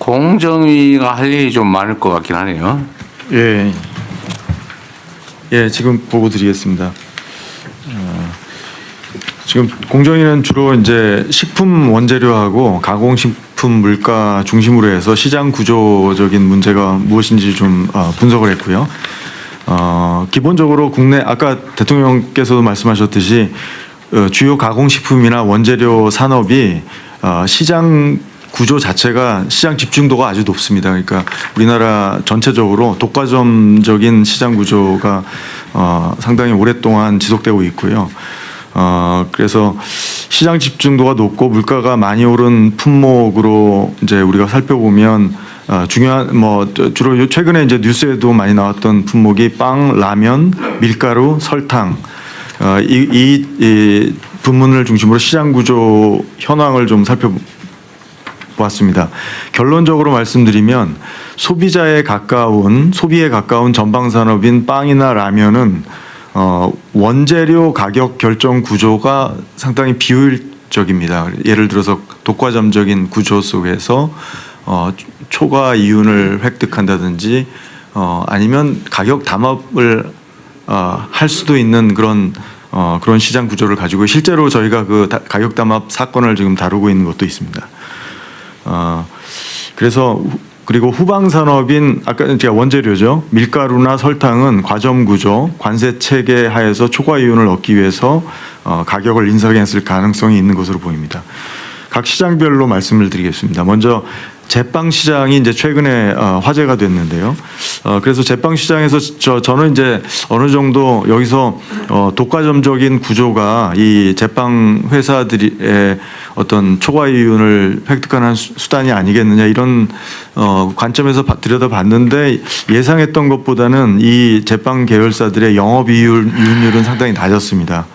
공정위가 할 일이 좀 많을 것 같긴 하네요. 예, 예, 지금 보고 드리겠습니다. 지금 공정위는 주로 이제 식품 원재료하고 가공식품 물가 중심으로 해서 시장 구조적인 문제가 무엇인지 좀 분석을 했고요. 기본적으로 국내 아까 대통령께서도 말씀하셨듯이 주요 가공식품이나 원재료 산업이 시장 구조 자체가 시장 집중도가 아주 높습니다. 그러니까 우리나라 전체적으로 독과점적인 시장 구조가 상당히 오랫동안 지속되고 있고요. 그래서 시장 집중도가 높고 물가가 많이 오른 품목으로 이제 우리가 살펴보면 중요한 주로 최근에 이제 뉴스에도 많이 나왔던 품목이 빵, 라면, 밀가루, 설탕 이 부문을 중심으로 시장 구조 현황을 좀 살펴보았습니다. 결론적으로 말씀드리면 소비에 가까운 전방 산업인 빵이나 라면은 원재료 가격 결정 구조가 상당히 비효율적입니다. 예를 들어서 독과점적인 구조 속에서 초과 이윤을 획득한다든지 아니면 가격 담합을 할 수도 있는 그런 시장 구조를 가지고 실제로 저희가 그 가격 담합 사건을 지금 다루고 있는 것도 있습니다. 그리고 후방 산업인 아까 제가 원재료죠. 밀가루나 설탕은 과점 구조, 관세 체계 하에서 초과 이윤을 얻기 위해서 가격을 인상했을 가능성이 있는 것으로 보입니다. 각 시장별로 말씀을 드리겠습니다. 먼저 제빵 시장이 이제 최근에 화제가 됐는데요. 그래서 제빵 시장에서 저는 이제 어느 정도 여기서 독과점적인 구조가 이 제빵 회사들의 어떤 초과 이윤을 획득하는 수단이 아니겠느냐 이런 관점에서 들여다봤는데 예상했던 것보다는 이 제빵 계열사들의 영업이윤율은 상당히 낮았습니다.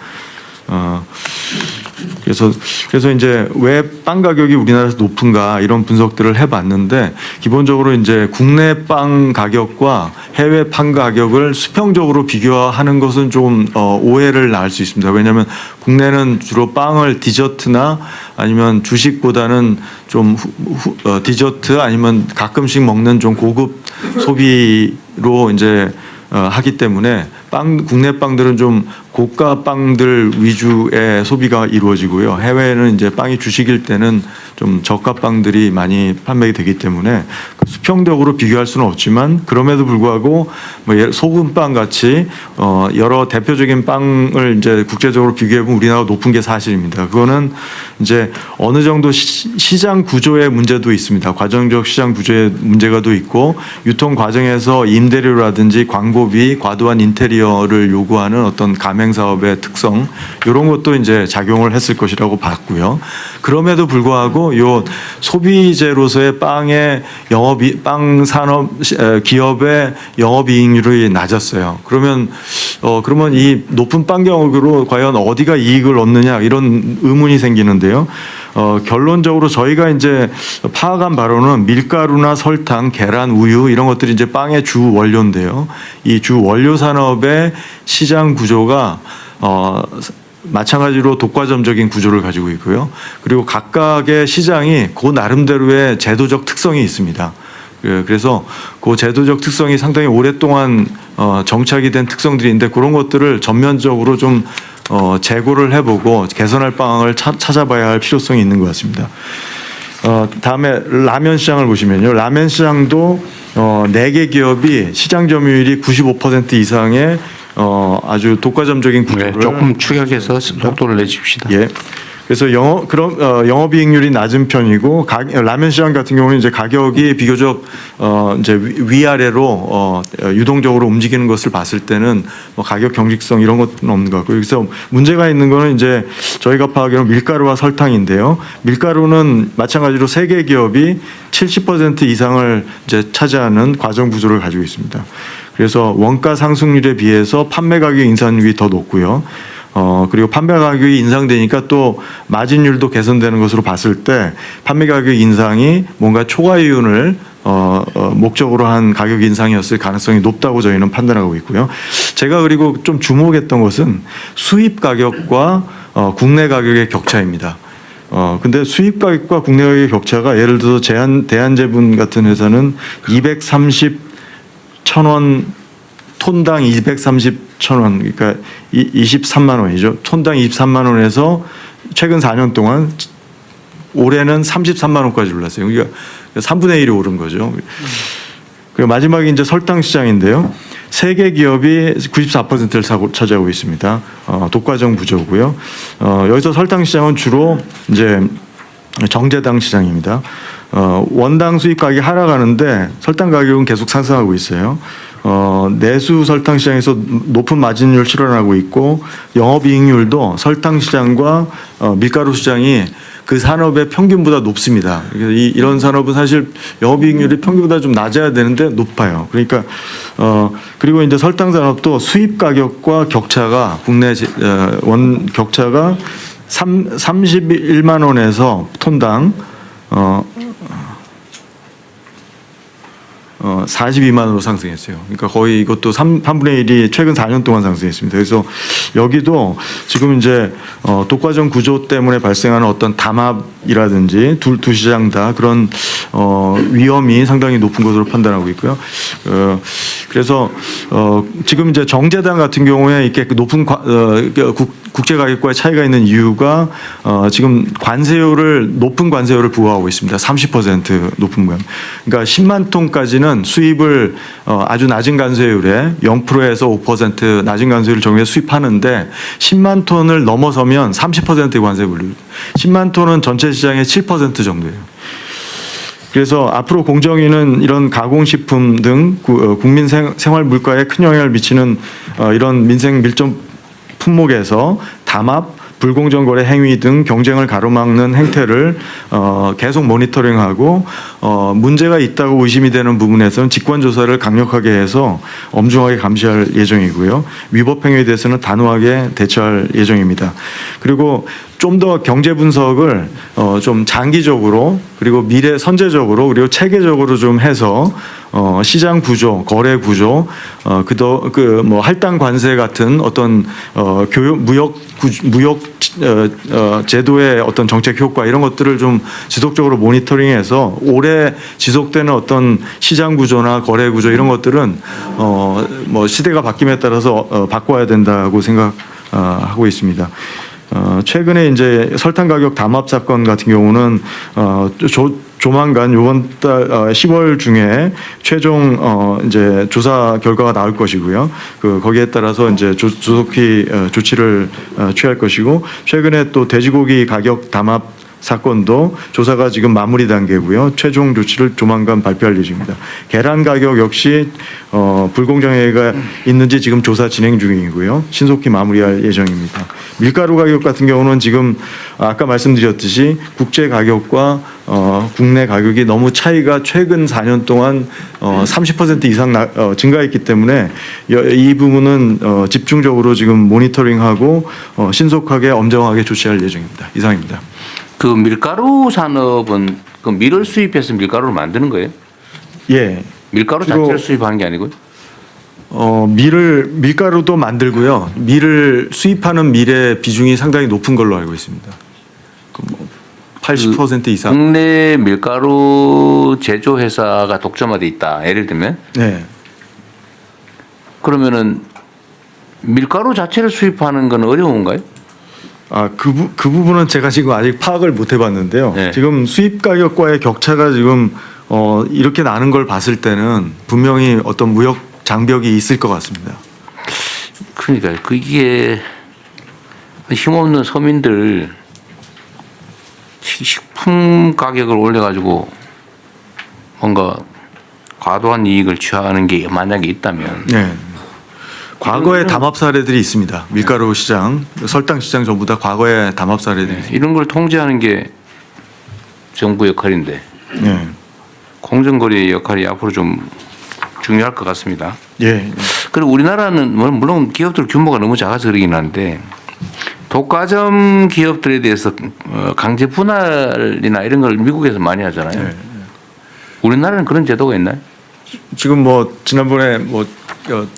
그래서 이제 왜 빵 가격이 우리나라에서 높은가 이런 분석들을 해봤는데 기본적으로 이제 국내 빵 가격과 해외 빵 가격을 수평적으로 비교하는 것은 좀 오해를 낳을 수 있습니다. 왜냐하면 국내는 주로 빵을 디저트나 아니면 주식보다는 좀 디저트 아니면 가끔씩 먹는 좀 고급 소비로 이제 하기 때문에 국내 빵들은 좀 고가 빵들 위주의 소비가 이루어지고요. 해외에는 이제 빵이 주식일 때는 좀 저가 빵들이 많이 판매가 되기 때문에 수평적으로 비교할 수는 없지만 그럼에도 불구하고 소금빵 같이 여러 대표적인 빵을 이제 국제적으로 비교해 보면 우리나라가 높은 게 사실입니다. 그거는 이제 어느 정도 시장 구조의 문제도 있습니다. 과정적 시장 구조의 문제가 또 있고 유통 과정에서 임대료라든지 광고비, 과도한 인테리어를 요구하는 어떤 가맹 사업의 특성 이런 것도 이제 작용을 했을 것이라고 봤고요. 그럼에도 불구하고 요 소비재로서의 빵 산업 기업의 영업이익률이 낮았어요. 그러면 이 높은 빵 경업으로 과연 어디가 이익을 얻느냐 이런 의문이 생기는데요. 결론적으로 저희가 이제 파악한 바로는 밀가루나 설탕, 계란, 우유 이런 것들이 이제 빵의 주 원료인데요. 이 주 원료 산업의 시장 구조가 마찬가지로 독과점적인 구조를 가지고 있고요. 그리고 각각의 시장이 그 나름대로의 제도적 특성이 있습니다. 그래서 그 제도적 특성이 상당히 오랫동안 정착이 된 특성들이 있는데 그런 것들을 전면적으로 좀 재고를 해보고 개선할 방안을 찾아봐야 할 필요성이 있는 것 같습니다. 다음에 라면 시장을 보시면요. 라면 시장도 4개 기업이 시장 점유율이 95% 이상의 아주 독과점적인 구조를 조금 추격해서 속도를 내줍시다. 예. 그래서 영업이익률이 낮은 편이고 라면 시장 같은 경우는 이제 가격이 비교적 이제 위아래로 유동적으로 움직이는 것을 봤을 때는 가격 경직성 이런 것은 없는 것 같고요. 그래서 문제가 있는 거는 이제 저희가 파악하기로는 밀가루와 설탕인데요. 밀가루는 마찬가지로 3개 기업이 70% 이상을 이제 차지하는 과정 구조를 가지고 있습니다. 그래서 원가 상승률에 비해서 판매 가격 인상률이 더 높고요. 그리고 판매 가격이 인상되니까 또 마진율도 개선되는 것으로 봤을 때 판매 가격 인상이 뭔가 초과 이윤을 목적으로 한 가격 인상이었을 가능성이 높다고 저희는 판단하고 있고요. 제가 그리고 좀 주목했던 것은 수입 가격과 국내 가격의 격차입니다. 근데 수입 가격과 국내 가격의 격차가 예를 들어서 대한제분 같은 회사는 230,000원 톤당 230,000원 그러니까 23만 원이죠. 톤당 23만 원에서 최근 4년 동안 올해는 33만 원까지 올랐어요. 그러니까 3분의 1이 오른 거죠. 그리고 마지막에 이제 설탕 시장인데요. 세계 기업이 94%를 차지하고 있습니다. 독과점 구조고요. 여기서 설탕 시장은 주로 이제 정제당 시장입니다. 원당 수입 가격이 하락하는데 설탕 가격은 계속 상승하고 있어요. 내수 설탕 시장에서 높은 마진율 실현하고 있고 영업이익률도 설탕 시장과 밀가루 시장이 그 산업의 평균보다 높습니다. 이런 산업은 사실 영업이익률이 평균보다 좀 낮아야 되는데 높아요. 그러니까 그리고 이제 설탕 산업도 수입 가격과 격차가 국내 원 격차가 31만 원에서 톤당 42만 원으로 상승했어요. 그러니까 거의 이것도 3분의 1이 최근 4년 동안 상승했습니다. 그래서 여기도 지금 이제 독과점 구조 때문에 발생하는 어떤 담합이라든지 두 시장 다 그런 위험이 상당히 높은 것으로 판단하고 있고요. 그래서 지금 이제 정제당 같은 경우에 이렇게 높은 국제 가격과의 차이가 있는 이유가 지금 높은 관세율을 부과하고 있습니다. 30% 높은 거. 그러니까 10만 톤까지는 수입을 아주 낮은 관세율에 0%에서 5% 낮은 관세율을 적용해서 수입하는데 10만 톤을 넘어서면 30%의 관세 물류. 10만 톤은 전체 시장의 7% 정도예요. 그래서 앞으로 공정위는 이런 가공식품 등 국민 생활 물가에 큰 영향을 미치는 이런 민생 밀접 품목에서 담합, 불공정 거래 행위 등 경쟁을 가로막는 행태를 계속 모니터링하고 문제가 있다고 의심이 되는 부분에서는 직권 조사를 강력하게 해서 엄중하게 감시할 예정이고요. 위법 행위에 대해서는 단호하게 대처할 예정입니다. 그리고 좀 더 경제 분석을 좀 장기적으로 그리고 미래 선제적으로 그리고 체계적으로 좀 해서 시장 구조, 거래 구조, 뭐 할당 관세 같은 어떤 무역 제도의 어떤 정책 효과 이런 것들을 좀 지속적으로 모니터링해서 오래 지속되는 어떤 시장 구조나 거래 구조 이런 것들은 뭐 시대가 바뀜에 따라서 바꿔야 된다고 생각하고 있습니다. 최근에 이제 설탕 가격 담합 사건 같은 경우는 조만간 이번 달 10월 중에 최종 이제 조사 결과가 나올 것이고요. 거기에 따라서 이제 조속히 조치를 취할 것이고 최근에 또 돼지고기 가격 담합 사건도 조사가 지금 마무리 단계고요. 최종 조치를 조만간 발표할 예정입니다. 계란 가격 역시 불공정 행위가 있는지 지금 조사 진행 중이고요. 신속히 마무리할 예정입니다. 밀가루 가격 같은 경우는 지금 아까 말씀드렸듯이 국제 가격과 국내 가격이 너무 차이가 최근 4년 동안 30% 이상 증가했기 때문에 이 부분은 집중적으로 지금 모니터링하고 신속하게 엄정하게 조치할 예정입니다. 이상입니다. 그 밀가루 산업은 그 밀을 수입해서 밀가루를 만드는 거예요? 예. 밀가루 자체를 수입하는 게 아니고요? 밀가루도 만들고요. 밀을 수입하는 밀의 비중이 상당히 높은 걸로 알고 있습니다. 80% 이상. 국내 밀가루 제조 회사가 독점화돼 있다. 예를 들면. 네. 그러면은 밀가루 자체를 수입하는 건 어려운가요? 그 부분은 제가 지금 아직 파악을 못 해봤는데요. 네. 지금 수입 가격과의 격차가 지금 이렇게 나는 걸 봤을 때는 분명히 어떤 무역 장벽이 있을 것 같습니다. 그러니까 이게 힘없는 서민들 식품 가격을 올려가지고 뭔가 과도한 이익을 취하는 게 만약에 있다면. 네. 과거에 담합 사례들이 있습니다. 밀가루 시장, 설탕 시장 전부 다 과거에 담합 사례들이 있습니다. 이런 걸 통제하는 게 정부 역할인데 네. 공정거래의 역할이 앞으로 좀 중요할 것 같습니다. 예. 그리고 우리나라는 물론 기업들 규모가 너무 작아서 그러긴 한데 독과점 기업들에 대해서 강제 분할이나 이런 걸 미국에서 많이 하잖아요. 네. 우리나라는 그런 제도가 있나요? 지금 뭐 지난번에 뭐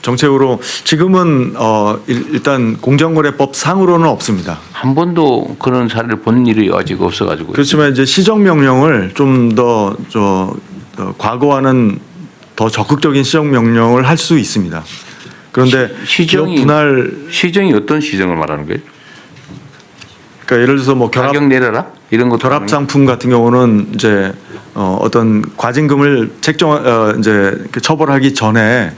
정책으로 지금은 일단 공정거래법 상으로는 없습니다. 한 번도 그런 사례를 본 일이 아직 없어가지고. 그렇지만 이제 시정 명령을 좀 더 과거와는 더 적극적인 시정 명령을 할 수 있습니다. 그런데 기업 분할 시정이 어떤 시정을 말하는 거예요? 그러니까 예를 들어서 뭐 가격 내려라 이런 것 결합 상품 같은 경우는 이제 어떤 과징금을 이제 처벌하기 전에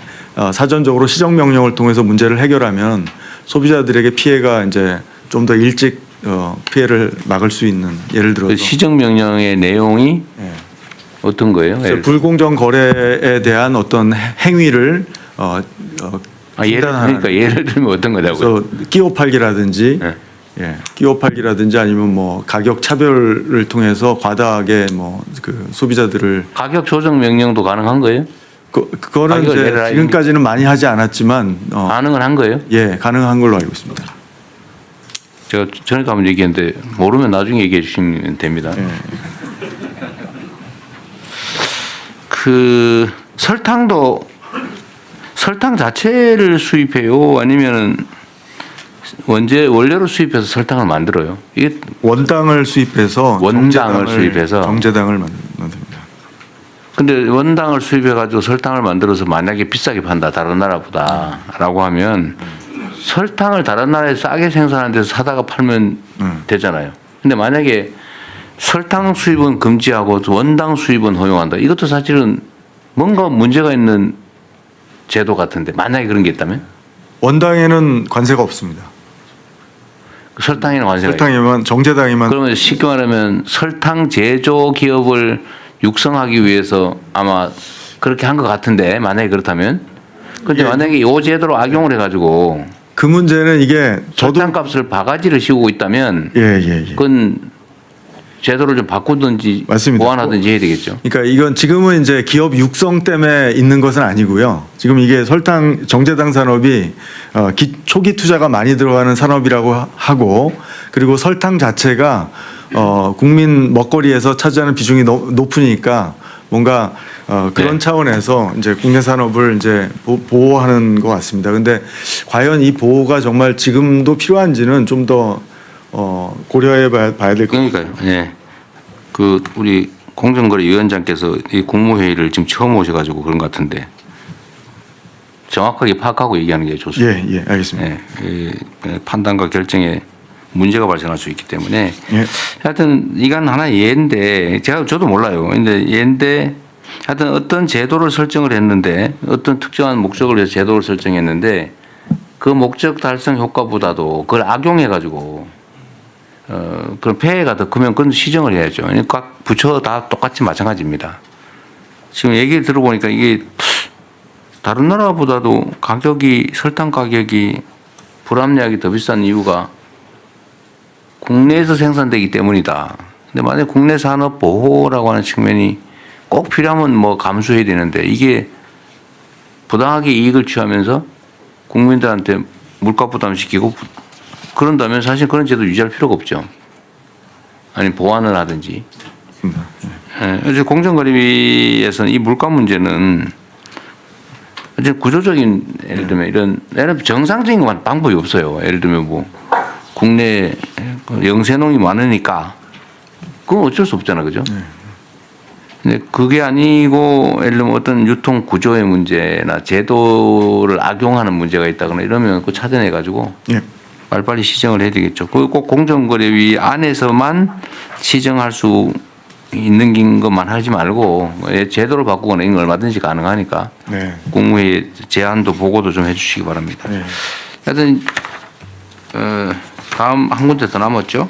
사전적으로 시정 명령을 통해서 문제를 해결하면 소비자들에게 피해가 이제 좀 더 일찍 피해를 막을 수 있는 예를 들어서 그 시정 명령의 내용이 예. 어떤 거예요? 불공정 거래에 대한 어떤 행위를 그러니까 예를 들면 어떤 거냐고요? 그래서 끼워 팔기라든지 네. 예, 끼워 팔기라든지 아니면 뭐 가격 차별을 통해서 과다하게 뭐 그 소비자들을 가격 조정 명령도 가능한 거예요? 그거는 가격을 이제 내려라 지금까지는 많이 하지 않았지만 가능은 한 거예요? 예, 가능한 걸로 알고 있습니다. 제가 전에도 한번 얘기했는데 모르면 나중에 얘기해 주시면 됩니다. 예. 그 설탕 자체를 수입해요? 아니면은 원료로 수입해서 설탕을 만들어요? 이게 원당을 수입해서 원당을 수입해서 정제당을 만듭니다. 근데 원당을 수입해 가지고 설탕을 만들어서 만약에 비싸게 판다 다른 나라보다라고 하면 설탕을 다른 나라에 싸게 생산하는 데서 사다가 팔면 되잖아요. 근데 만약에 설탕 수입은 금지하고 원당 수입은 허용한다. 이것도 사실은 뭔가 문제가 있는 제도 같은데 만약에 그런 게 있다면 원당에는 관세가 없습니다. 설탕에는 관세가 설탕에만 정제당에만 그러면 쉽게 말하면 설탕 제조 기업을 육성하기 위해서 아마 그렇게 한 것 같은데 만약에 그렇다면 근데 예. 만약에 이 제도로 악용을 해가지고 그 문제는 이게 저도 설탕값을 바가지를 씌우고 있다면 예. 그건 제도를 좀 바꾸든지 맞습니다. 보완하든지 해야 되겠죠. 그러니까 이건 지금은 이제 기업 육성 때문에 있는 것은 아니고요. 지금 이게 설탕 정제당 산업이 초기 투자가 많이 들어가는 산업이라고 하고 그리고 설탕 자체가 국민 먹거리에서 차지하는 비중이 높으니까 뭔가 그런 네. 차원에서 이제 국내 산업을 이제 보호하는 것 같습니다. 근데 과연 이 보호가 정말 지금도 필요한지는 좀 더 고려해 봐야 될 것 같아요. 그러니까요. 예. 그 우리 공정거래위원장께서 이 국무회의를 지금 처음 오셔가지고 그런 것 같은데 정확하게 파악하고 얘기하는 게 좋습니다. 예, 알겠습니다. 예. 그 판단과 결정에 문제가 발생할 수 있기 때문에 예. 하여튼 이건 하나의 예인데 저도 몰라요. 근데 예인데 하여튼 어떤 제도를 설정을 했는데 어떤 특정한 목적을 위해서 제도를 설정했는데 그 목적 달성 효과보다도 그걸 악용해 가지고 그런 폐해가 더 크면 그건 시정을 해야죠. 각 부처 다 똑같이 마찬가지입니다. 지금 얘기를 들어보니까 이게 다른 나라보다도 설탕 가격이 불합리하게 더 비싼 이유가 국내에서 생산되기 때문이다. 근데 만약 국내 산업 보호라고 하는 측면이 꼭 필요하면 뭐 감수해야 되는데 이게 부당하게 이익을 취하면서 국민들한테 물가 부담시키고 그런다면 사실 그런 제도 유지할 필요가 없죠. 아니 보완을 하든지. 그래서 공정거래위에서는 이 물가 문제는 이제 구조적인 예를 들면 이런 정상적인 방법이 없어요. 예를 들면 뭐 국내 영세농이 많으니까 그건 어쩔 수 없잖아, 그죠? 근데 그게 아니고 예를 들면 어떤 유통 구조의 문제나 제도를 악용하는 문제가 있다거나 이러면 그 찾아내 가지고 빨리빨리 시정을 해야 되겠죠. 그 꼭 공정거래위 안에서만 시정할 수 있는 것만 하지 말고 제도를 바꾸거나 이런 건 얼마든지 가능하니까 네. 국무회의 제안도 보고도 좀 해주시기 바랍니다. 네. 하여튼 다음 한 군데 더 남았죠.